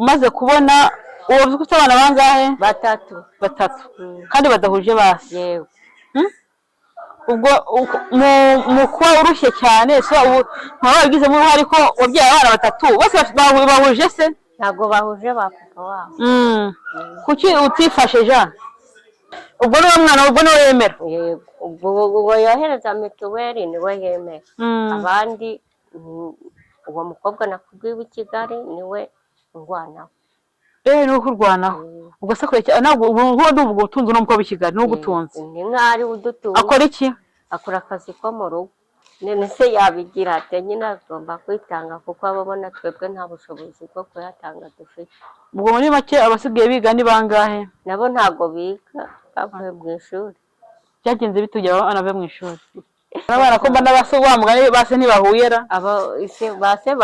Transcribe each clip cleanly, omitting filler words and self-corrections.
umaze kubona uwo uzi ko ufite abana bangahe? Batatu. Kandi badahuje basi. Yego. ubwo mu kuba urushye cyane so ntaba wabigizemo uruhare ko wabyaye abana batatu bose bahuje se? Ntabwo bahuje ba papa wabo. Kuki utifashe ja? Ubwo niwe mwana ubwo niwe yemera? Yego. Ubwo yohereza mituweli niwe yemera. Abandi uwo mukobwa nakubwiye w'i Kigali niwe urwanaho. Ni ukurwanaho. Ubwo se kure cyane ntabwo ubwo utunze no mukobwa w'i Kigali no gutunze. Ni nk'ari udutunze. Akora iki? Akora akazi ko mu rugo. None se yabigira ate? Nyine agomba kwitanga kuko ababona twebwe nta bushobozi bwo kuyatanga dufite. Ubwo muri make abasigaye biga ni bangahe? Nabo ntago biga, bavuye mu ishuri. Byagenze bitujya abana be mu ishuri. Abana ko mbana base wamugane base ntibahuyera. Base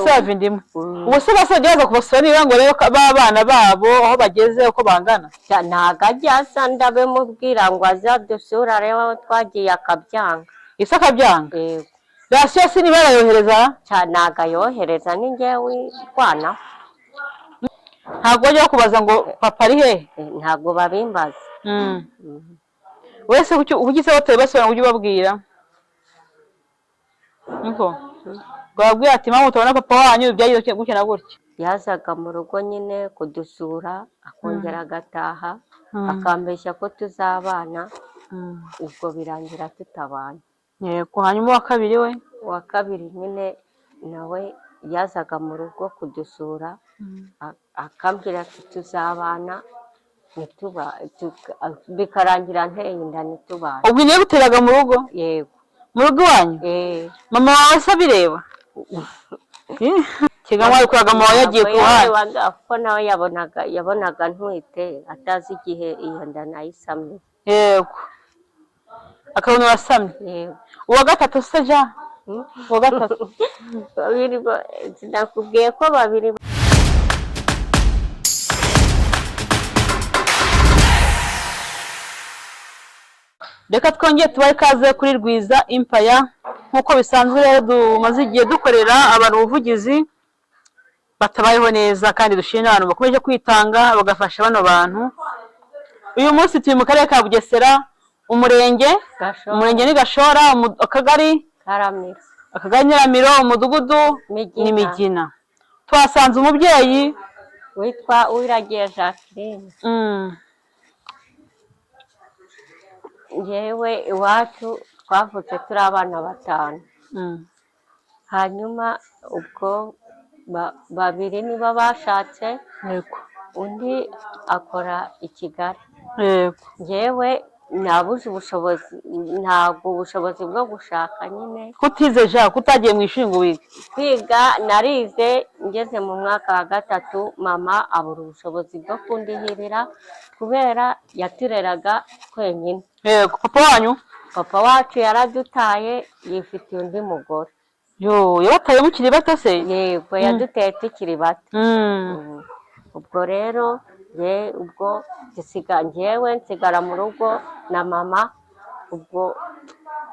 bavindimwe. Ubu se basajyaza kubasura niba ngo rero babana babo aho bageze uko bangana. Ntago ajya asa ndabe mubwira ngo azadusura reba aho twagiye akabyanga. Ise akabyanga? Yego. Rasiyo si niba arayohereza? Ntago ayohereza ni njyewe urwana. Ntabwo bajya kubaza ngo papa ari he? Ntago babimbaza. Wese ugise wote basora ngo ujye babwira. Niko. Gwabwiye ati mama utabona papa wanyu byagiye gutya na gutya. Yazaga mu rugo nyine kudusura akongera agataha akambeshya ko tuzabana. Ubwo birangira tutabana. Yego. Hanyuma wa kabiri we? Wa kabiri nyine nawe yazaga mu rugo kudusura akambwira ati tuzabana bikarangira nteye inda ntitubane. Ubwo niyo guteraga mu rugo? Yego. Mu rugo wanyu? Mama wawe se abireba? Kigamwa arikoraga mama yagiye kuhana. Kuko nawe yabonaga ntwite atazi igihe iyo nda nayisamye. Yego. Akabona wasamye? Yego. Uwa gatatu se ja? Uwa gatatu. Babiri nakubwiye ko babiri. Reka twongeye tubaye ikaze kuri Rwiza Empire nkuko bisanzwe rero dumaze igihe dukorera abantu ubuvugizi batabayeho neza kandi dushimira abantu bakomeje kwitanga bagafasha bano bantu. Uyu munsi turi mu karere ka Bugesera, umurenge ni Gashora, akagari Nyiramiro, umudugudu ni Migina. Twasanze umubyeyi witwa Uwiragiye Jacqueline. Yewe iwacu twavutse turi abana 5. Hanyuma ubwo babiri niba bashatse. Yego. Undi akora i Kigali. Yego. Yewe nabuze ubushobozi, ntabwo ubushobozi bwo gushaka nyine. Kutize ja kutagiye mu ishuri ngo wige? Kwiga narize ngeze mu mwaka wa 3 mama abura ubushobozi bwo kundihirira kubera yatureraga twenyine. Yego. Papa wanyu? Papa wacu yaradutaye yifitiye undi mugore. Yabataye mukiri bato se? Yego, yaduteye tukiri bato. Ubwo rero ubwo njyewe nsigara mu rugo na mama. Ubwo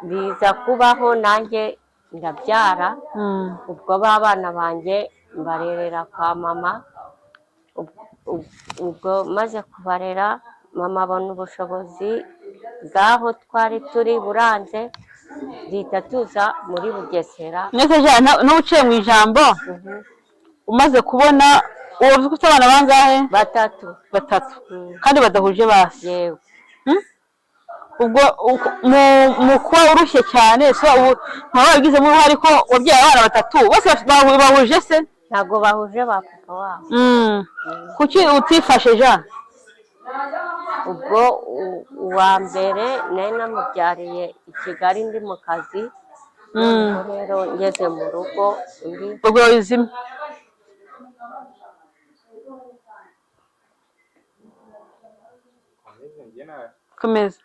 biza kubaho nanjye ndabyara. Ubwo babana banjye mbarerera kwa mama. Ubwo maze kubarera mama abona ubushobozi bwaho twari turi buranze zita tuza muri Bugesera. Nese ja n'uciye mu ijambo umaze kubona uwo uzi ko abana bangahe? Batatu. Kandi badahuje basi. Yego. Ubwo mu kuba urushye cyane so ntaba wabigizemo uruhare ko wabyaye abana batatu bose bahuje se? Ntabwo bahuje ba papa wabo. Kuki utifashe ja? Ubwo uwa mbere nari namubyariye i Kigali ndi mu kazi. Rero ngeze mu rugo undi. Ubwo wizimye. Komeza.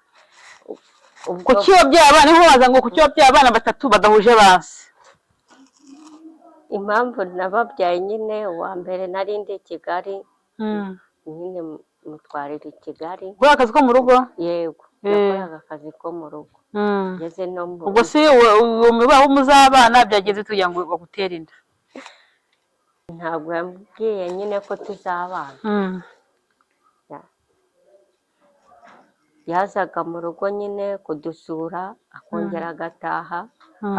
Kuki wabyaye abana nkubaza ngo kuki wabyaye abana batatu badahuje basi? Impamvu nababyaye nyine uwa mbere nari ndi i Kigali. Nyine mutwarira i Kigali. Gukora akazi ko mu rugo? Yego. Nakoraga akazi ko mu rugo. Ngeze no mu. Ubwo si uwo muzabana byageze tugira ngo bagutere inda? ntabwo yambwiye nyine ko tuzabana. Yazaga mu rugo nyine kudusura akongera agataha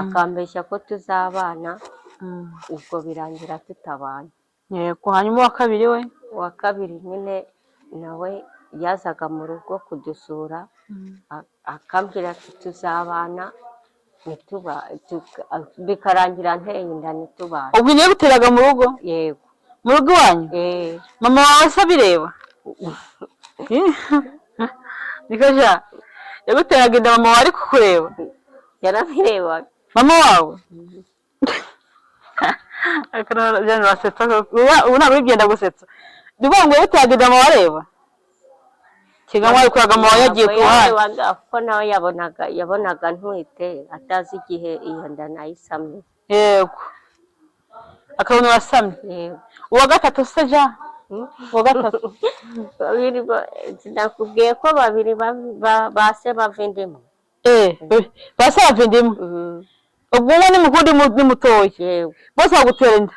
akambeshya ko tuzabana, ubwo birangira tutabana. Yego, hanyuma uwa kabiri we? Uwa kabiri nyine nawe yazaga mu rugo kudusura akambwira ati tuzabana, bikarangira nteye inda ntitubane. Ubwo niyo guteraga mu rugo? Yego. Mu rugo iwanyu? Mama wawe se abireba? Niko sha yaguteraga inda mama wawe ari kukureba? Yarabirebaga. Mama wawe? Ubu ntabwo bigenda gusetsa. Ni ukuvuga ngo yaguteraga inda mama wareba? Kiga mwabikoraga mama yagiye ku ruhande? Kuko nawe yabonaga ntwite atazi igihe iyo nda nayisamye. Yego, akabona wasamye. Yego. Uwa gatatu se ja? Uwa gatatu? Nakubwiye ko babiri base bava indimu. Base bava indimu? Ubwo umwe ni mukuru ni mutoya? Yego. Bose bagutera inda?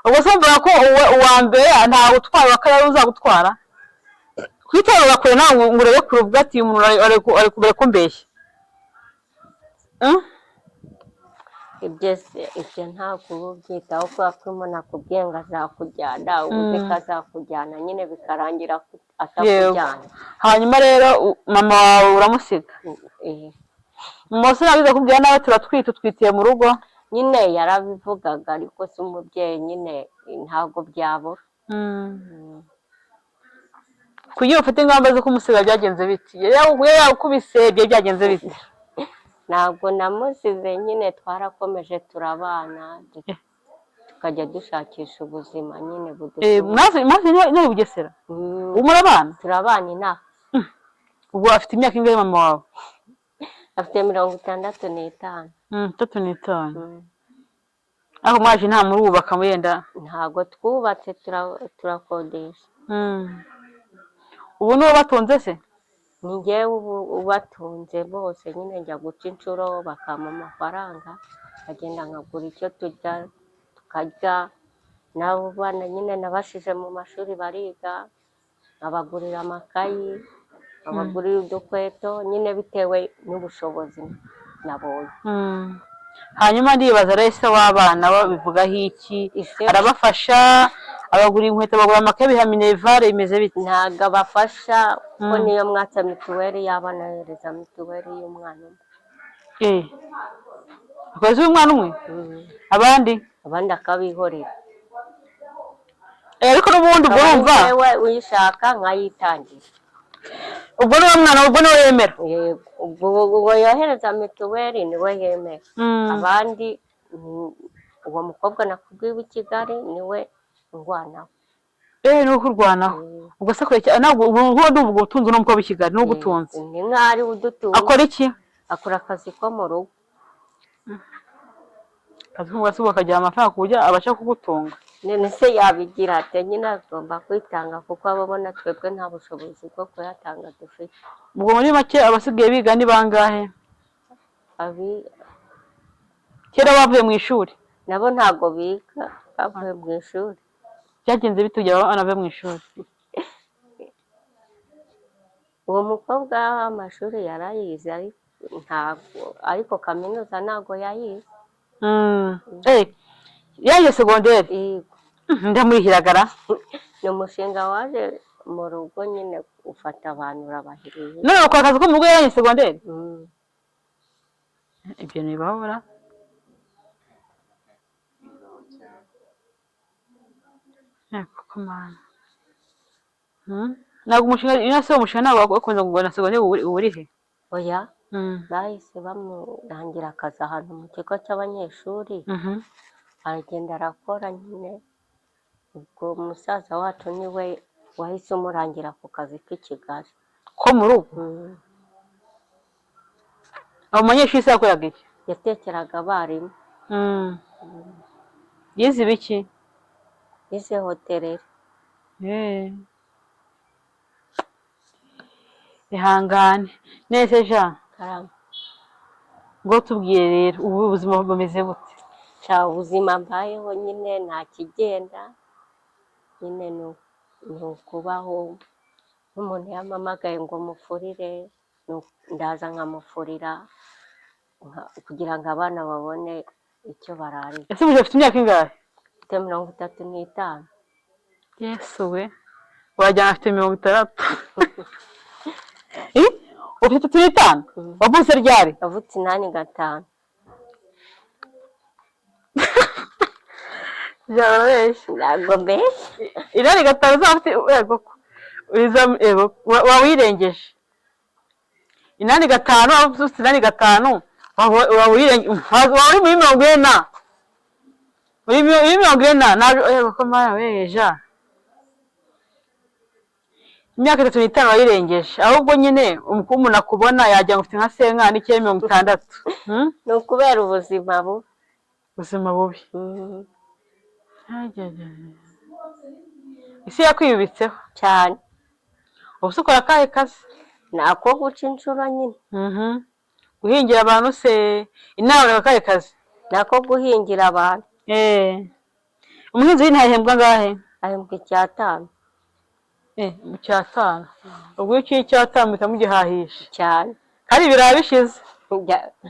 Ubwo se mvuga ko uwa mbere ntawe utwara, uwa kabiri uzagutwara? Kwitora ugakora nawe ngo urebe kure uvuga ati uyu muntu ari kubera ko mbeshya. Ibyo ntabwo uba ubyitaho kubera ko umuntu akubwiye ngo azakujyana, ubuze ko azakujyana nyine bikarangira atakujyana. Hanyuma rero mama wawe uramusiga? Mama wese nabize kubwira nawe turatwite utwitiye mu rugo? Nyine yarabivugaga ariko si umubyeyi nyine ntabwo byabura. Kugira ufite ingamba zo kumusiga byagenze biti? Yakubise byagenze biti? Ntabwo namusize nyine twarakomeje turabana tukajya dushakisha ubuzima nyine budutunga. Maze no Bugesera? Murabana? Turabana inaha. Ubwo afite imyaka ingahe mama wawe? Afite 65. 35. Aho mwaje nta murubaka wenda? Ntabwo twubatse, turakodesha. Ubu niwe batunze se? Ni njyewe ubatunze bose, nyine njya guca inshuro bakampa amafaranga nkagenda nkagura icyo turya tukarya. N'abo bana nyine nabashije mu mashuri bariga, nkabagurira amakayi, nkabagurira udukweto nyine bitewe n'ubushobozi nabonye. Hanyuma ndibaza rero se w'abana babivugaho iki? Arabafasha? Abagura inkweto, bagura amakaye, biha minerivare, bimeze bite? Ntabwo abafasha kuko niyo mwatsa mituweli y'abana yohereza mituweli y'umwana umwe. Akoze uw'umwana umwe? Abandi akabihorera. Ariko n'ubundi ubwo wumva wewe uyishaka nkayitangira. Ubwo niwe mwana, ubwo niwe yemera? Yego, ubwo yohereza mituweli niwe yemera. Abandi uwo mukobwa nakubwiye w'i Kigali niwe urwanaho. Ni uko urwanaho? Ubwo se akora ntabwo ubu utunze n'umukobwa w'i Kigali n'ubwo utunze? Ni nk'ari udutunze. Akora iki? Akora akazi ko mu rugo. Akazi ko mu rugo akagira amafaranga ku buryo abasha kugutunga? None se yabigira ate? Nyine agomba kwitanga kuko ababona twebwe nta bushobozi bwo kuyatanga dufite. Ubwo muri make abasigaye biga ni bangahe? Kera bavuye mu ishuri? Nabo ntabwo biga, bavuye mu ishuri. Byagenze bite kugira ngo abana bave mu ishuri? Uwo mukobwa amashuri yarayize ariko kaminuza ntabwo yayize. Yaje segonderi? Ndamurihiragara? Ni umushinga waje mu rugo nyine ufata abantu urabahiriye. None ukora akazi ko mu rugo yaje segonderi? Ibyo ntibabura. Koko mana. Ntabwo umushinga, iyo se umushinga ntabwo wakunze ngo na segonderi uburihe? Oya, bahise bamurangira akazi ahantu mu kigo cy'abanyeshuri, aragenda arakora nyine. Ubwo umusaza wacu niwe wahise umurangira ku kazi k'i Kigali. Ko mu rugo? Abo banyeshuri se yakoraga iki? Yatekeraga abarimu. Yize ibiki? Yize hoteleri. Ihangane nese ja. Karamba. Ngo tubwiye rero ubu ubuzima bumeze bute? Sha ubuzima mbayeho nyine nta kigenda, nyine ni ukubaho. N'umuntu yampamagaye ngo mufurire, ndaza nkamufurira kugira ngo abana babone icyo bararira. ese ubu ufite imyaka ingahe? Mfite 35. Yesu we, wajyana afite 60. Ufite 35? Wavutse ryari? Navutse 85. Byarabeshye. Ntabwo mbeshya. 85 uzafite yego wawirengeje. 85 wavutse 85 wawirengeje. Wari muri 40. Muri 40 ntabwo yego ko mara weja. Imyaka 35 wayirengeje. Ahubwo nyine umuntu akubona yajya ufite nka senkani 60. Ni ukubera ubuzima bubi. Ubuzima bubi. Isi yakwiyubitseho cyane. Ubuse ukora akahe kazi? Nako guca inshuro nyine. Guhingira abantu se inawe ni akahe kazi? Nako guhingira abantu. Umuhinzi w'intahembwa ngahe? Ahembwa 5. Mu 5. Ubwo iki 5 muhita mugihahisha cyane. Kandi birabishize.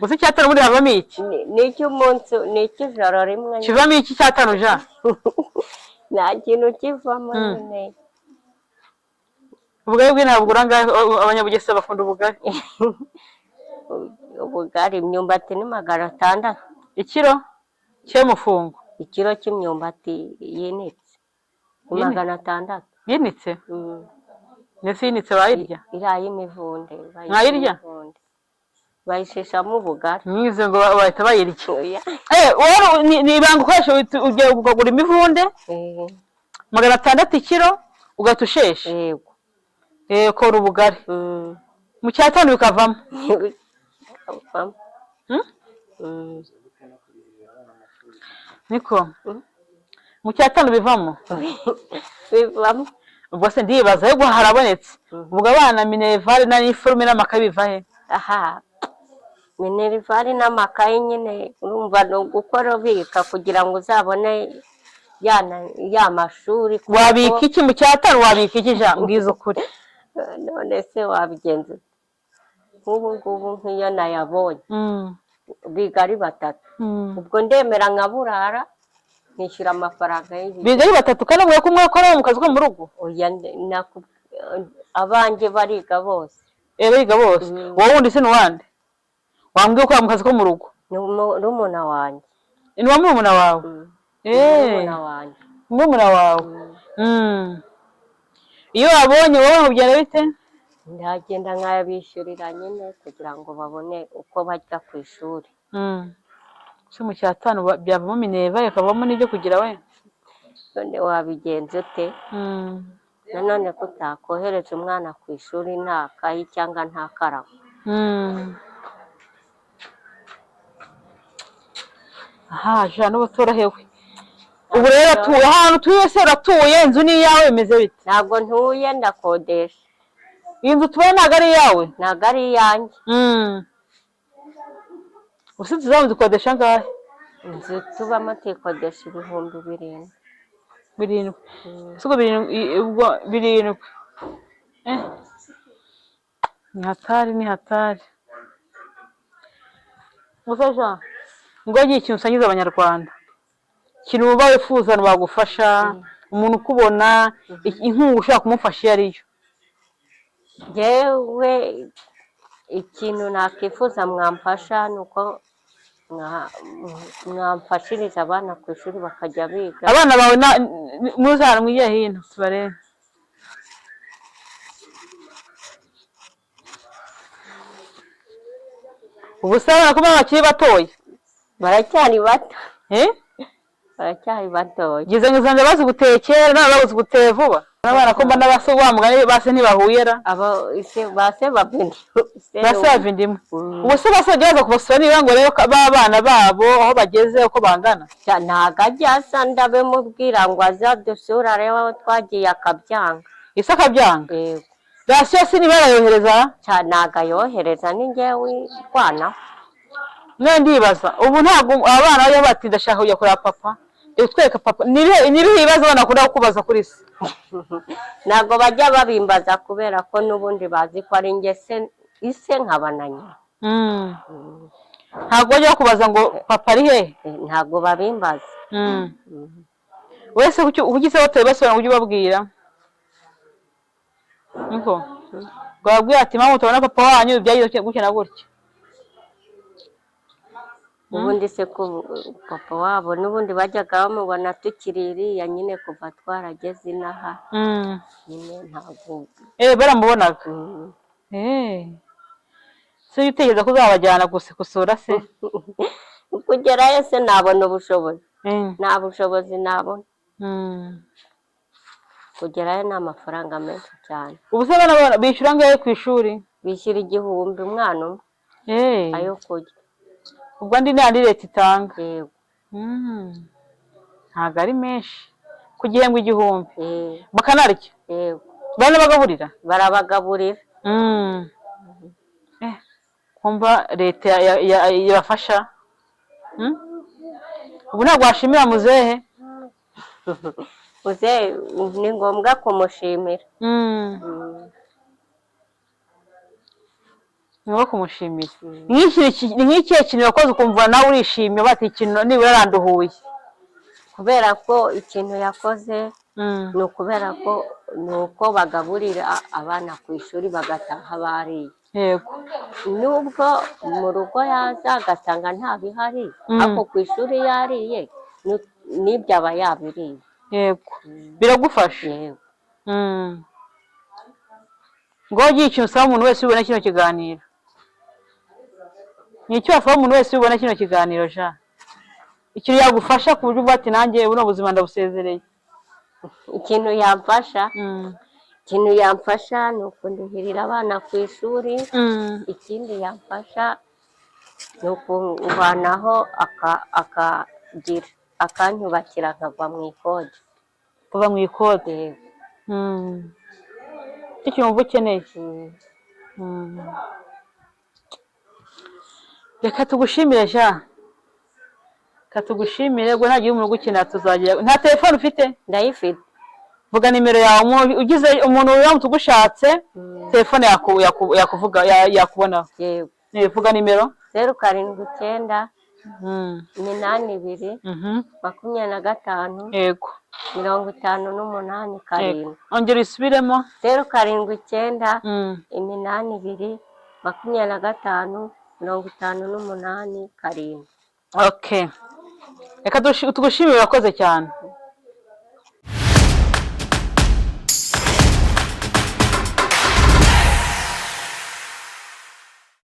Gusa 5 muri havamo iki? Ni cy'umunsi, ni cy'ijoro rimwe. Kivamo iki 5 ja? Nta kintu kivamo nyine. Ubugari bw'intabwo urangahe? Abanyabugese bakunda ubugari. Ubugari imyumbati ni 600. Ikiro cy'umufungo. Ikiro cy'imyumbati yinitse 600. Yinitse? Nese yinitse bayirya? Irayi imivunde. Mwayirya? Bayisheshamo ubugari. Mwize ngo bahita bayirya. Ni ibanga ukoresha ugiye kugura imivunde 600 ikiro ugatushesha. Yego. Kora ubugari. Mu 5 bikavamo. Niko. Mu 5 bivamo. Bivamo. Ubwo se ndibaza yego harabonetse. Ubwo abana Minerval na Informe n'amakaye bivahe? Aha. Minerval n'amakaye nyine urumva no gukora bika kugira ngo uzabone ya mashuri. Wabika iki mu 5 wabika iki ja mbwiza ukuri? None se wabigenza ngubu nk'iyo nayabonye biga ari 3. Ubwo ndemera nkaburara nishyura amafaranga y'ibyo. Biga ari 3 kandi ngo kumwe akora mu kazi ko mu rugo? Oya abanjye bariga bose. Bariga bose. Wowe wundi se n'uwande? Wambwiye ko mu kazi ko mu rugo? N'umuna wanjye. Ni wa murumuna wawe? N'umuna wanjye. Murumuna wawe. Iyo wabonye wowe mugenda bite? Ndagenda nkayabishyurira nyine kugira ngo babone uko bajya ku ishuri. Se mu 5 byavamo Minerval yakavamo n'ibyo kugira we. None wabigenze ute? Nanone ko utakohereza umwana ku ishuri nta kayi cyangwa nta karamu. Aha jana ubutorohewe. Ubu rero atuye ahantu tuye se uratuye inzu ni yawe imeze bite? Ntabwo ntuye ndakodesha. Inzu tubaye ntago ari yawe? Ntago ari yanjye. Usize zamu zikodesha ngahe? Inzu tubamo tikodesha 7,000. 7. Suko 7. Ni hatari. Musaja ngo agiye ikintu usangiza abanyarwanda. Kintu uba wifuza bagufasha, umuntu ukubona inkungu ushaka kumufasha iyo ariyo. Jewe ikintu nakifuza mwamfasha nuko mwamfashiriza abana ku ishuri bakajya biga. Abana bawe muzana mwiye hino tubare. Ubusabana kuma bakiri batoye. Baracyari bato. Baracyari batoye. Gize ngizanje bazi gutekera n'abazi guteye vuba. Abana ko mbana baso wa mugani base ntibahuyera. Aba ise base babindi. Base bavindimo. Ubuse base geza kubasura niba ngo rero babana babo aho bageze uko bangana. Ntaga ajyasa ndabe mubwira ngo azadusura rero twagiye akabyanga. Ise akabyanga? Yego. Rasiyo si niba yohereza? Ntaga yohereza ni ngewe kwana. mwe ndibaza ubu ntabwo abana bajya bati ndashaka kujya kureba papa utwereka papa nibihe ibibazo abana bakunda kukubaza kuri se? ntabwo bajya babimbaza kubera ko n'ubundi bazi ko ari njye ise nkaba na nyina. ntabwo bajya bakubaza ngo papa ari hehe? ntabwo babimbaza. wese ugize batoye basobanura uburyo ubabwira niko babwira ati mama tubona papa wanyu byagize gutya na gutya. ubundi se ko papa wabo n'ubundi bajyaga bamubona tukiri iriya nyine kuva twarageze inaha nyine ntabwo baramubonaga. se witegereza ko uzabajyana gusura se? kugerayo se nabona ubushobozi? nta bushobozi nabona. kugerayo ni amafaranga menshi cyane. ubu se abana bishyura ngayo ku ishuri? bishyura 1000 umwana umwe ayo kurya. ubwo andi ni andi leta itanga? yego. ntabwo ari menshi ku gihembwe 1000. bakanarya? yego. barabagaburira? barabagaburira. kumva leta yabafasha. ubu ntabwo washimira muzehe? muzehe ni ngombwa kumushimira. niwo kumushimira. ni nk'ikihe kintu wakoze ukumva nawe urishimye bati ikintu nibura aranduhuye? kubera ko ikintu yakoze ni ukubera ko ni uko bagaburira abana ku ishuri bagataha bariye. yego. nubwo mu rugo yaza agasanga nta bihari ariko ku ishuri yariye n'ibyo aba yabiriye. yego. biragufasha? yego. ngo ugiye ikintu usaba umuntu wese ubona kino kiganiro ni icyo wasaba umuntu wese ubona kino kiganiro ja ikintu yagufasha ku buryo uvuga ati nanjye buno buzima ndabusezereye? ikintu yamfasha ni ukundihirira abana ku ishuri. ikindi yamfasha ni ukuvanaho akanyubakira nkava mu ikode. kuva mu ikode? icyo kintu wumva ukeneye. reka tugushimire ja. reka tugushimire ubwo ntagiye umuntu ugukenera tuzagira. nta telefone ufite? ndayifite. vuga nimero yawe ugize umuntu uramutse ugushatse telefone yakubonaho. yego. vuga nimero. 079 82 25. yego. 58 7. ongera isubiremo. 079 82 25 58 7. okay. reka tugushimire urakoze cyane.